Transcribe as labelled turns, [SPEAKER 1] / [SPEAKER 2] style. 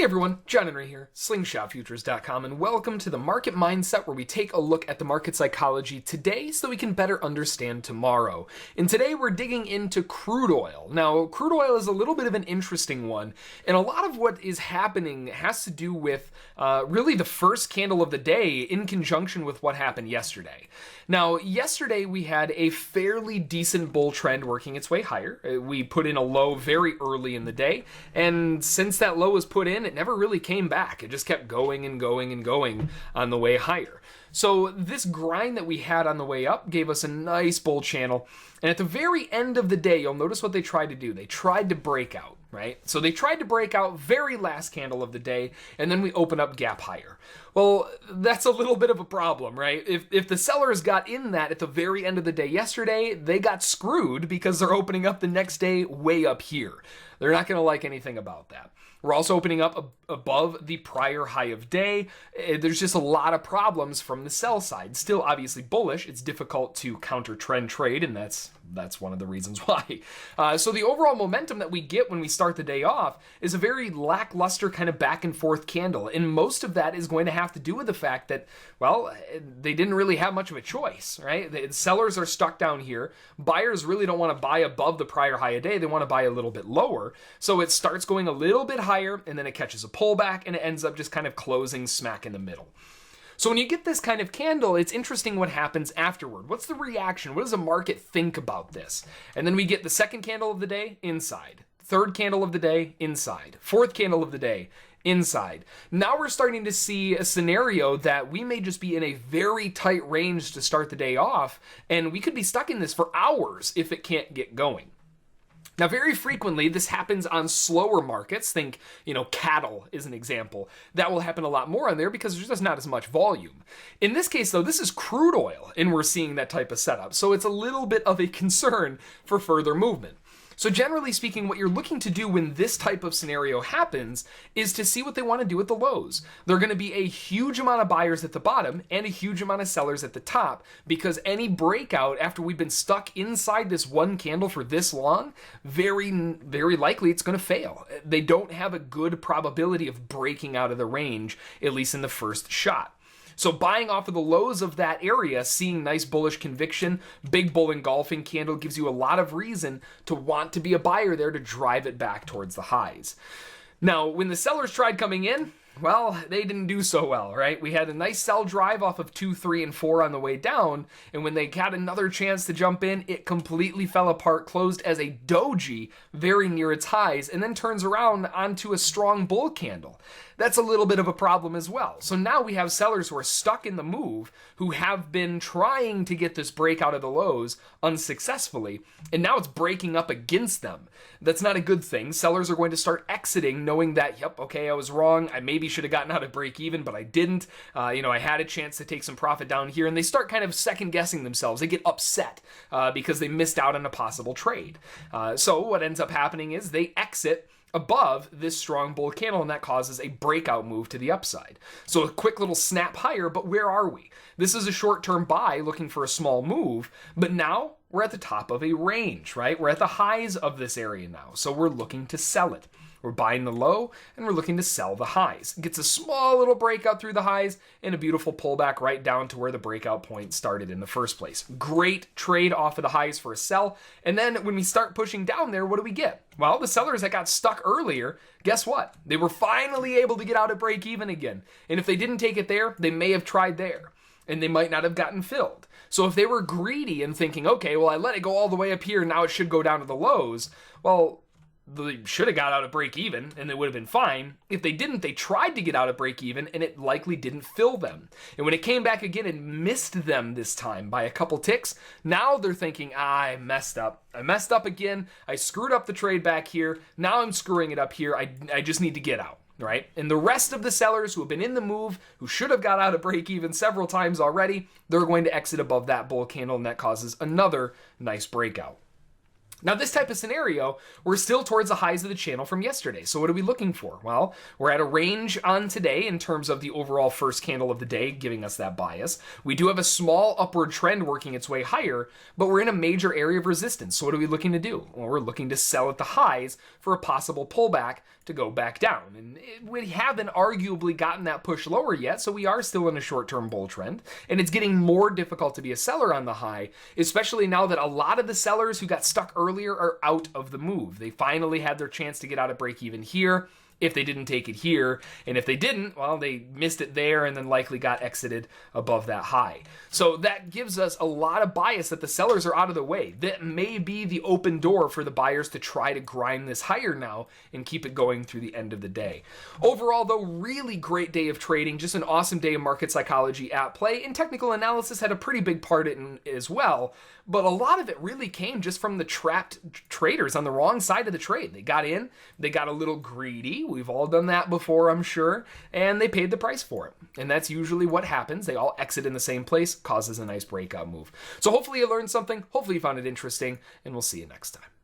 [SPEAKER 1] Hey everyone, John Henry here, slingshotfutures.com, and welcome to the Market Mindset, where we take a look at the market psychology today so that we can better understand tomorrow. And today we're digging into crude oil. Now, crude oil is a little bit of an interesting one, and a lot of what is happening has to do with really the first candle of the day in conjunction with what happened yesterday. Now, yesterday we had a fairly decent bull trend working its way higher. We put in a low very early in the day, and since that low was put in, it never really came back. It just kept going and going and going on the way higher. So this grind that we had on the way up gave us a nice bull channel. And at the very end of the day, you'll notice what they tried to do. They tried to break out, right? So they tried to break out very last candle of the day, and then we open up gap higher. Well, that's a little bit of a problem, right? If the sellers got in that at the very end of the day yesterday, they got screwed because they're opening up the next day way up here. They're not going to like anything about that. We're also opening up above the prior high of day. There's just a lot of problems from the sell side. Still obviously bullish. It's difficult to counter trend trade, and that's one of the reasons why. So the overall momentum that we get when we start the day off is a very lackluster kind of back and forth candle. And most of that is going to have to do with the fact that, well, they didn't really have much of a choice, right? The sellers are stuck down here. Buyers really don't want to buy above the prior high of day. They want to buy a little bit lower. So it starts going a little bit higher, and then it catches a pullback, and it ends up just kind of closing smack in the middle. So when you get this kind of candle, it's interesting what happens afterward. What's the reaction? What does the market think about this? And then we get the second candle of the day, inside. Third candle of the day, inside. Fourth candle of the day, inside. Now we're starting to see a scenario that we may just be in a very tight range to start the day off, and we could be stuck in this for hours if it can't get going. Now, very frequently, this happens on slower markets. Think, cattle is an example. That will happen a lot more on there because there's just not as much volume. In this case, though, this is crude oil, and we're seeing that type of setup. So it's a little bit of a concern for further movement. So generally speaking, what you're looking to do when this type of scenario happens is to see what they want to do at the lows. There are going to be a huge amount of buyers at the bottom and a huge amount of sellers at the top, because any breakout after we've been stuck inside this one candle for this long, very, very likely it's going to fail. They don't have a good probability of breaking out of the range, at least in the first shot. So buying off of the lows of that area, seeing nice bullish conviction, big bull engulfing candle gives you a lot of reason to want to be a buyer there to drive it back towards the highs. Now, when the sellers tried coming in, well, they didn't do so well, right? We had a nice sell drive off of 2, 3, and 4 on the way down, and when they got another chance to jump in, it completely fell apart, closed as a doji very near its highs, and then turns around onto a strong bull candle. That's a little bit of a problem as well. So now we have sellers who are stuck in the move, who have been trying to get this break out of the lows unsuccessfully, and now it's breaking up against them. That's not a good thing. Sellers are going to start exiting knowing that, yep, okay, I was wrong. I maybe should have gotten out of break even, but I didn't. I had a chance to take some profit down here, and they start kind of second guessing themselves. They get upset because they missed out on a possible trade. So what ends up happening is they exit above this strong bull candle, and that causes a breakout move to the upside. So a quick little snap higher, but where are we? This is a short-term buy looking for a small move, but now we're at the top of a range, right? We're at the highs of this area now, so we're looking to sell it. We're buying the low, and we're looking to sell the highs. It gets a small little breakout through the highs, and a beautiful pullback right down to where the breakout point started in the first place. Great trade off of the highs for a sell, and then when we start pushing down there, what do we get? Well, the sellers that got stuck earlier, guess what? They were finally able to get out at break even again, and if they didn't take it there, they may have tried there, and they might not have gotten filled. So if they were greedy and thinking, okay, well, I let it go all the way up here, now it should go down to the lows, well, they should have got out of break even and they would have been fine. If they didn't, they tried to get out of break even and it likely didn't fill them. And when it came back again and missed them this time by a couple ticks, now they're thinking, I messed up. I messed up again. I screwed up the trade back here. Now I'm screwing it up here. I just need to get out, right? And the rest of the sellers who have been in the move, who should have got out of break even several times already, they're going to exit above that bull candle, and that causes another nice breakout. Now, this type of scenario, we're still towards the highs of the channel from yesterday. So what are we looking for? Well, we're at a range on today in terms of the overall first candle of the day, giving us that bias. We do have a small upward trend working its way higher, but we're in a major area of resistance. So what are we looking to do? Well, we're looking to sell at the highs for a possible pullback to go back down. And we haven't arguably gotten that push lower yet, so we are still in a short-term bull trend. And it's getting more difficult to be a seller on the high, especially now that a lot of the sellers who got stuck earlier are out of the move. They finally had their chance to get out of break even here if they didn't take it here. And if they didn't, well, they missed it there and then likely got exited above that high. So that gives us a lot of bias that the sellers are out of the way. That may be the open door for the buyers to try to grind this higher now and keep it going through the end of the day. Overall, though, really great day of trading, just an awesome day of market psychology at play, and technical analysis had a pretty big part in it as well. But a lot of it really came just from the trapped traders on the wrong side of the trade. They got in, they got a little greedy. We've all done that before, I'm sure, and they paid the price for it. And that's usually what happens. They all exit in the same place, causes a nice breakout move. So hopefully you learned something, hopefully you found it interesting, and we'll see you next time.